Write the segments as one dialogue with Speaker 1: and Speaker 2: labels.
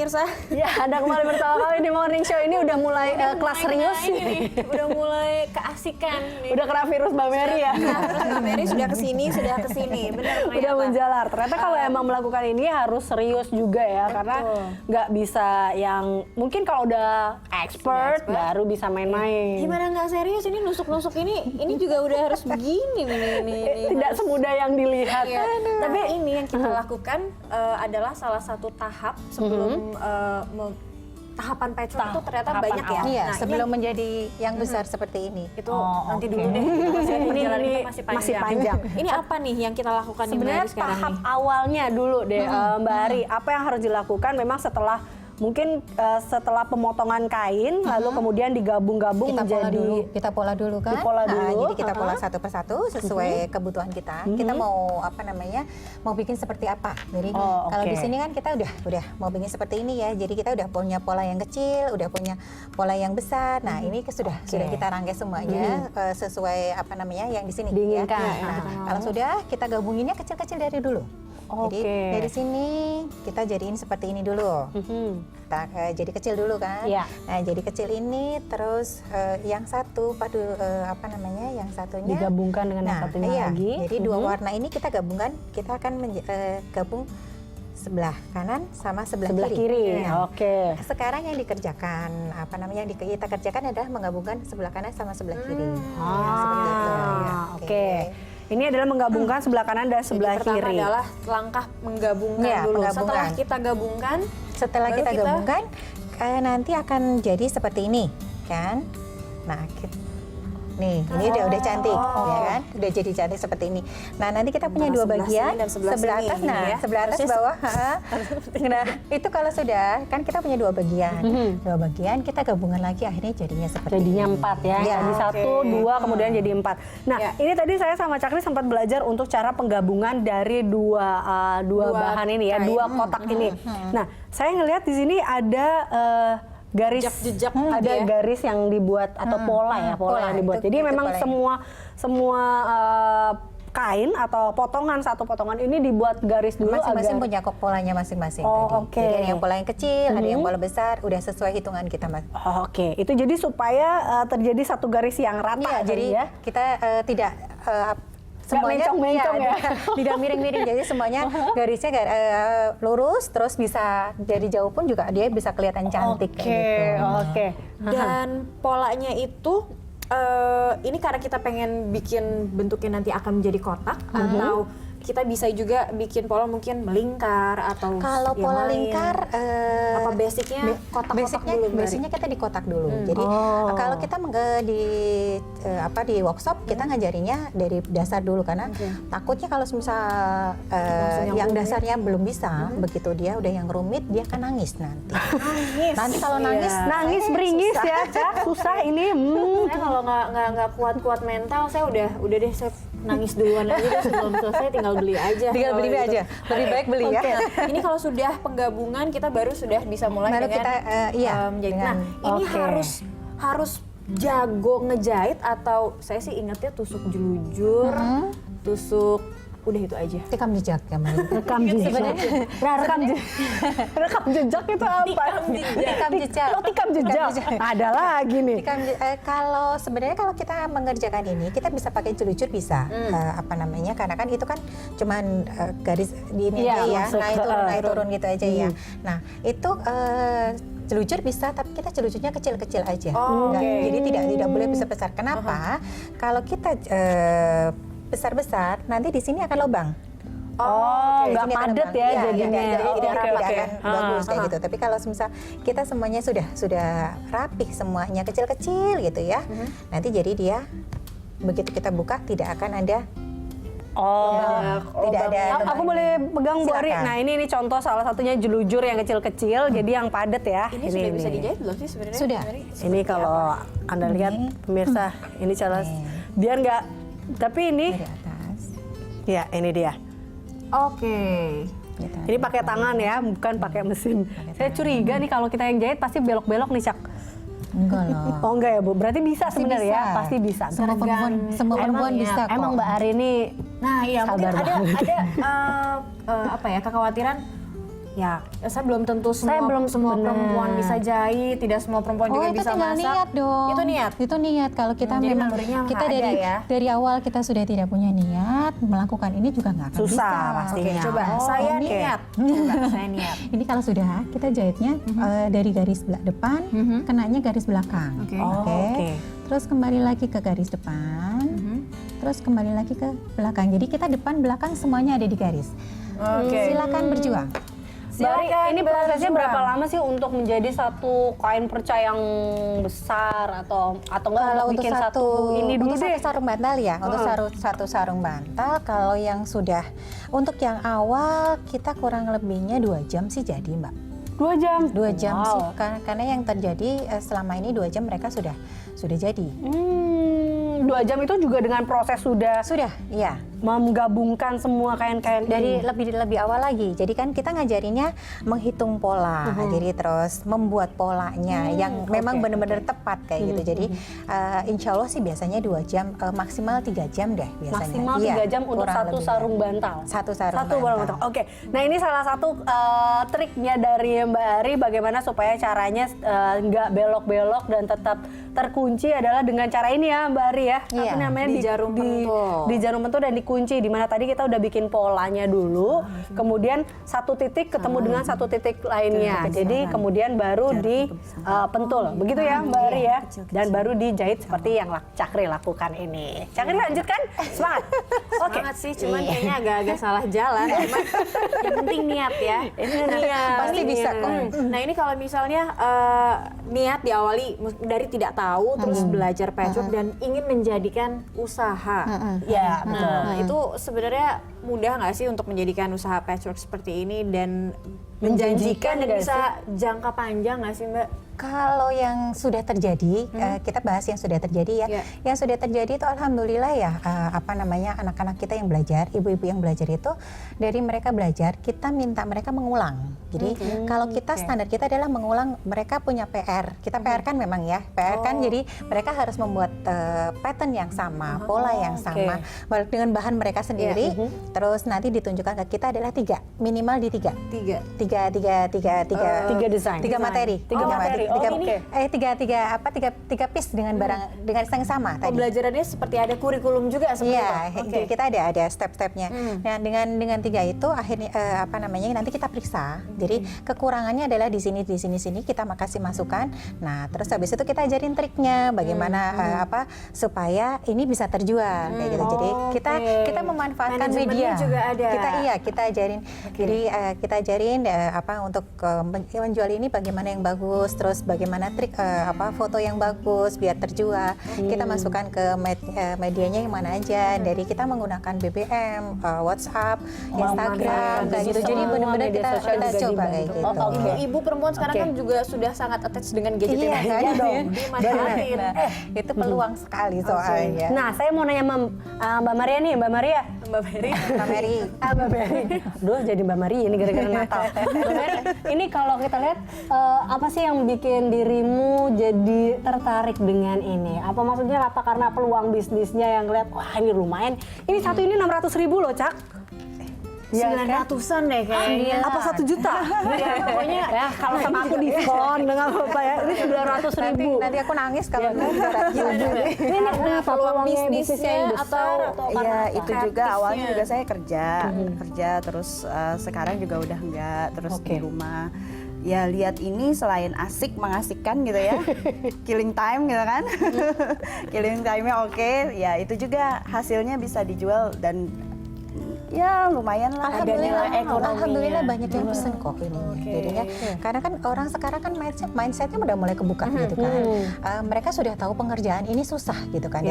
Speaker 1: pemirsa.
Speaker 2: Ya, Anda kembali bersama kami di Morning Show. Ini udah mulai kelas serius
Speaker 1: ini. Udah mulai keasikan nih.
Speaker 2: Udah kena virus Mbak Mary ya.
Speaker 1: Terus Mbak Mary sudah kesini. Benar.
Speaker 2: Udah menjalar. Ternyata kalau emang melakukan ini harus serius juga ya, karena nggak bisa yang mungkin kalau udah expert baru bisa main-main.
Speaker 1: Gimana nggak serius ini nusuk-nusuk ini juga udah harus begini nih.
Speaker 2: Tidak semudah yang dilihat.
Speaker 1: Iya. Tapi ini yang kita lakukan adalah salah satu tahap sebelum tahapan petrol itu ternyata banyak ya.
Speaker 3: Iya,
Speaker 1: Nah,
Speaker 3: sebelum menjadi yang besar seperti ini.
Speaker 1: itu nanti dulu deh.
Speaker 2: Ini masih panjang.
Speaker 1: Ini apa nih yang kita lakukan nih Mbak
Speaker 2: Sebenarnya
Speaker 1: Ari sekarang
Speaker 2: tahap
Speaker 1: nih?
Speaker 2: awalnya dulu deh Mbak Ari, apa yang harus dilakukan memang setelah mungkin setelah pemotongan kain lalu kemudian digabung-gabung
Speaker 3: Kita pola dulu kan.
Speaker 2: Dipola
Speaker 3: Nah,
Speaker 2: dulu.
Speaker 3: jadi kita pola satu persatu sesuai kebutuhan kita. Kita mau mau bikin seperti apa. Jadi kalau di sini kan kita udah mau bikin seperti ini ya. Jadi kita udah punya pola yang kecil, udah punya pola yang besar. Nah, ini sudah kita rangkai semuanya sesuai yang di sini
Speaker 2: diinginkan.
Speaker 3: ya. Nah, kalau sudah kita gabunginnya kecil-kecil dari dulu. Jadi dari sini kita jadiin seperti ini dulu. Kita jadi kecil dulu kan. Nah, jadi kecil ini terus yang satu yang satunya
Speaker 2: digabungkan dengan yang satunya lagi.
Speaker 3: Jadi dua warna ini kita gabungkan, kita akan gabung sebelah kanan sama sebelah kiri. Nah, sekarang yang dikerjakan yang kita kerjakan adalah menggabungkan sebelah kanan sama sebelah kiri. Seperti itu.
Speaker 2: Ini adalah menggabungkan sebelah kanan dan sebelah
Speaker 1: Jadi, pertama
Speaker 2: kiri.
Speaker 1: adalah langkah menggabungkan dulu.
Speaker 3: Menggabungkan.
Speaker 1: Setelah kita
Speaker 3: gabungkan, nanti akan jadi seperti ini, kan? Nah, ini udah cantik, ya kan? Udah jadi cantik seperti ini. Nah, nanti kita punya dua bagian,
Speaker 1: dan sebelah
Speaker 3: atas, sebelah atas bawah. Nah, itu kalau sudah, kan kita punya dua bagian. Dua bagian kita gabungan lagi, akhirnya jadinya seperti
Speaker 2: jadinya
Speaker 3: ini.
Speaker 2: 4 ya. Tadi 1, 2, kemudian jadi 4. Nah, ini tadi saya sama Cakri sempat belajar untuk cara penggabungan dari dua bahan ini ya, dua kotak ini. Nah, saya ngelihat di sini ada garis
Speaker 1: jejak
Speaker 2: ada garis yang dibuat atau pola yang dibuat. Jadi memang semua kain atau satu potongan ini dibuat garis dulu.
Speaker 3: Masing-masing punya polanya masing-masing tadi. Jadi ada yang pola yang kecil, ada yang pola besar, udah sesuai hitungan kita, Mas.
Speaker 2: Itu jadi supaya terjadi satu garis yang rata.
Speaker 3: Jadi kita tidak semuanya
Speaker 2: mencong-mencong ya.
Speaker 3: Tidak miring-miring, jadi semuanya garisnya lurus, terus bisa dari jauh pun juga dia bisa kelihatan cantik kayak gitu.
Speaker 1: Dan polanya itu ini karena kita pengen bikin bentuknya nanti akan menjadi kotak atau kita bisa juga bikin pola mungkin melingkar atau
Speaker 3: kalau pola lingkar
Speaker 1: apa basicnya kotak-kotak dulu.
Speaker 3: Basicnya kita di kotak dulu. Jadi kalau kita di workshop kita ngajarinya dari dasar dulu karena takutnya kalau misal yang dasarnya belum bisa, begitu dia udah yang rumit dia akan nangis nanti. Nanti kalau nangis
Speaker 2: beringis ya, Cak. Susah ini.
Speaker 1: Saya kalau nggak kuat mental, saya udah deh saya nangis duluan aja deh, sebelum selesai tinggal beli aja.
Speaker 3: Lebih baik beli ya.
Speaker 1: Ini kalau sudah penggabungan kita baru sudah bisa mulai dengan ini harus jago ngejahit atau saya sih ingatnya tusuk jelujur, tusuk udah itu aja.
Speaker 3: Rekam jejak ya, Mbak.
Speaker 2: Rekam jejak. Rekam jejak itu apa?
Speaker 3: Rekam jejak.
Speaker 2: Rekam jejak. Ada lagi nih.
Speaker 3: Kalau kita mengerjakan ini, kita bisa pakai jelujur bisa. Karena kan itu kan cuman garis di ini naik turun gitu aja ya. Nah, itu jelujur bisa, tapi kita jelujurnya kecil-kecil aja. Jadi tidak boleh besar-besar. Kenapa? Kalau kita besar-besar, nanti di sini akan lubang.
Speaker 2: Nggak padat ya jadinya.
Speaker 3: Tidak akan bagus kayak gitu. Tapi kalau misal kita semuanya sudah rapih semuanya kecil-kecil gitu ya, nanti jadi dia begitu kita buka tidak akan ada. Tidak ada.
Speaker 2: Aku boleh pegang Bu Ari. Nah ini contoh salah satunya jelujur yang kecil-kecil, jadi yang padat ya.
Speaker 1: Ini sudah bisa dijahit belum sih sebenarnya?
Speaker 3: Sudah.
Speaker 2: Ini kalau Anda lihat pemirsa, ini cara biar nggak. Tapi ini,
Speaker 3: dari atas.
Speaker 2: Ya ini dia. Ini pakai tangan ya, bukan pakai mesin. Saya curiga nih kalau kita yang jahit pasti belok-belok nih, Cak.
Speaker 3: Enggak lah.
Speaker 2: Oh enggak ya Bu, berarti bisa sebenarnya ya? Pasti bisa.
Speaker 3: Semua perempuan bisa kok.
Speaker 2: Emang Mbak Ari ini
Speaker 1: mungkin ada kekhawatiran Ya, saya belum tentu semua perempuan bisa jahit, tidak semua perempuan juga bisa masak.
Speaker 3: Niat dong.
Speaker 1: Itu niat.
Speaker 3: Itu niat. Kalau kita memang kita dari awal kita sudah tidak punya niat melakukan ini juga nggak akan
Speaker 2: susah
Speaker 3: bisa.
Speaker 2: pastinya.
Speaker 1: Coba saya niat. Coba saya niat.
Speaker 3: Ini kalau sudah kita jahitnya dari garis depan, kenanya garis belakang. Oke. Terus kembali lagi ke garis depan. Terus kembali lagi ke belakang. Jadi kita depan belakang semuanya ada di garis. Silakan berjuang.
Speaker 2: Ini prosesnya berapa lama sih untuk menjadi satu kain perca yang besar atau enggak
Speaker 3: kalau
Speaker 2: untuk bikin
Speaker 3: satu
Speaker 2: ini dulu
Speaker 3: untuk
Speaker 2: deh?
Speaker 3: satu sarung bantal ya, untuk satu sarung bantal. Kalau yang sudah untuk yang awal kita kurang lebihnya 2 jam sih jadi, Mbak.
Speaker 2: 2 jam?
Speaker 3: 2 jam sih, karena yang terjadi selama ini 2 jam mereka sudah jadi.
Speaker 2: 2 jam itu juga dengan proses sudah
Speaker 3: iya.
Speaker 2: menggabungkan semua kain-kain
Speaker 3: Dari lebih awal lagi. Jadi kan kita ngajarinnya menghitung pola, jadi terus membuat polanya yang memang benar-benar tepat kayak gitu. Jadi insya Allah sih biasanya 2 jam, maksimal 3 jam deh biasanya.
Speaker 2: Maksimal 3 jam untuk satu sarung bantal.
Speaker 3: Satu sarung bantal.
Speaker 2: Oke. Nah ini salah satu triknya dari Mbak Ari bagaimana supaya caranya nggak belok-belok dan tetap terkunci adalah dengan cara ini ya Mbak Ari ya.
Speaker 3: Iya.
Speaker 2: Apa namanya
Speaker 1: Di jarum pentul.
Speaker 2: Di jarum pentul dan dikunci. Di mana tadi kita udah bikin polanya dulu, kemudian satu titik ketemu dengan satu titik lainnya. Jadi kemudian baru di pentul. Begitu ya Mbak Ari ya. Dan baru dijahit seperti yang Cakri lakukan ini. Cakri lanjutkan. Semangat. Oke.
Speaker 1: Semangat sih, cuman kayaknya agak-agak salah jalan. Cuman yang penting niat ya. Ini niat.
Speaker 3: Pasti bisa kok.
Speaker 1: Nah ini kalau misalnya niat diawali dari tidak tahu, terus belajar patchwork dan ingin menjadikan usaha.
Speaker 2: Ya, betul.
Speaker 1: Nah itu sebenarnya mudah nggak sih untuk menjadikan usaha patchwork seperti ini dan menjanjikan dan bisa jangka panjang nggak sih Mbak?
Speaker 3: Kalau yang sudah terjadi, kita bahas yang sudah terjadi ya. Yang sudah terjadi itu alhamdulillah ya, anak-anak kita yang belajar, ibu-ibu yang belajar itu dari mereka belajar, kita minta mereka mengulang. Jadi kalau kita standar kita adalah mengulang, mereka punya PR. Kita PR kan memang ya, PR kan jadi mereka harus membuat pattern yang sama, pola yang sama dengan bahan mereka sendiri. Terus nanti ditunjukkan ke kita adalah 3, minimal di 3
Speaker 2: desain.
Speaker 3: 3 materi. Tiga piece dengan barang dengan yang sama tadi.
Speaker 1: Pembelajarannya seperti ada kurikulum juga seperti itu.
Speaker 3: Kita ada step-stepnya. Nah, dengan 3 itu akhirnya nanti kita periksa. Jadi kekurangannya adalah di sini kita kasih masukan. Nah, terus habis itu kita ajarin triknya bagaimana supaya ini bisa terjual kayak gitu. Jadi kita memanfaatkan media.
Speaker 1: Juga ada.
Speaker 3: Kita ajarin. Jadi kita ajarin untuk menjual ini bagaimana yang bagus, terus bagaimana trik foto yang bagus biar terjual. Kita masukkan ke medianya yang mana aja. Dari kita menggunakan BBM, WhatsApp, Instagram, kayak gitu. Jadi benar-benar kita coba kayak gitu.
Speaker 1: Ibu perempuan sekarang kan juga sudah sangat attach dengan gadget
Speaker 3: ya.
Speaker 1: Iya dong. Dimanfaatin.
Speaker 3: Itu peluang sekali soalnya.
Speaker 2: Nah, saya mau nanya Mbak Maria nih, Mbak Maria.
Speaker 3: Mbak Mary.
Speaker 2: Mbak Mary. Duh, jadi Mbak Mari ini gara-gara Natal. Mbak Mary, ini kalau kita lihat apa sih yang bikin dirimu jadi tertarik dengan ini? Apa maksudnya karena peluang bisnisnya yang lihat wah ini lumayan. Ini satu ini 600.000 loh, Cak.
Speaker 1: 900-an deh kayaknya.
Speaker 2: Apa 1 juta?
Speaker 1: Ya, pokoknya
Speaker 2: ya kalau sama aku diskon dengan apa ya? Ini 900.000.
Speaker 3: Nanti aku nangis kalau
Speaker 2: ini
Speaker 1: peluang bisnisnya atau
Speaker 4: ya itu juga awalnya juga saya kerja terus sekarang juga udah enggak, terus di rumah. Ya lihat ini selain asik, mengasihkan gitu ya, killing time gitu kan, killing time-nya oke, ya itu juga hasilnya bisa dijual dan ya lumayan lah ada nilai ekonominya.
Speaker 3: Alhamdulillah banyak yang pesen kok ini. Jadinya karena kan orang sekarang kan mindsetnya udah mulai kebuka gitu kan. Mereka sudah tahu pengerjaan ini susah gitu kan.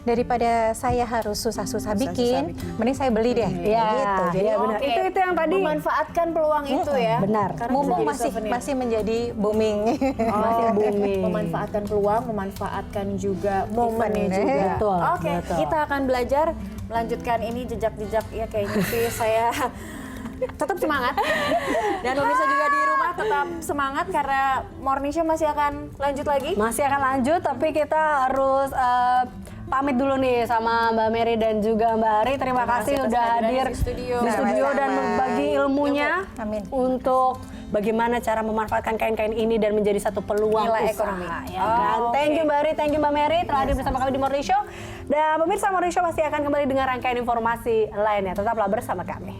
Speaker 3: Daripada saya harus susah-susah bikin, mending saya beli deh. Gitu. Jadi
Speaker 2: benar. Itu yang tadi
Speaker 1: memanfaatkan peluang itu ya.
Speaker 2: Benar.
Speaker 3: Mumpung masih menjadi booming.
Speaker 2: Masih booming.
Speaker 1: Memanfaatkan peluang, memanfaatkan juga momennya juga.
Speaker 2: Betul.
Speaker 1: Oke, kita akan belajar melanjutkan ini jejak-jejak ya kayaknya sih saya tetap semangat dan pemirsa juga di rumah tetap semangat karena Morning Show masih akan lanjut lagi.
Speaker 2: Masih akan lanjut tapi kita harus pamit dulu nih sama Mbak Mary dan juga Mbak Ari. Terima kasih udah hadir di studio dan berbagi ilmunya untuk bagaimana cara memanfaatkan kain-kain ini dan menjadi satu peluang
Speaker 1: nilai
Speaker 2: usaha.
Speaker 1: ekonomi.
Speaker 2: Ya kan? Thank you Mbak Ari, thank you Mbak Mary telah hadir bersama kami di Morning Show. Dan pemirsa Morning Show pasti akan kembali dengan rangkaian informasi lainnya. Tetaplah bersama kami.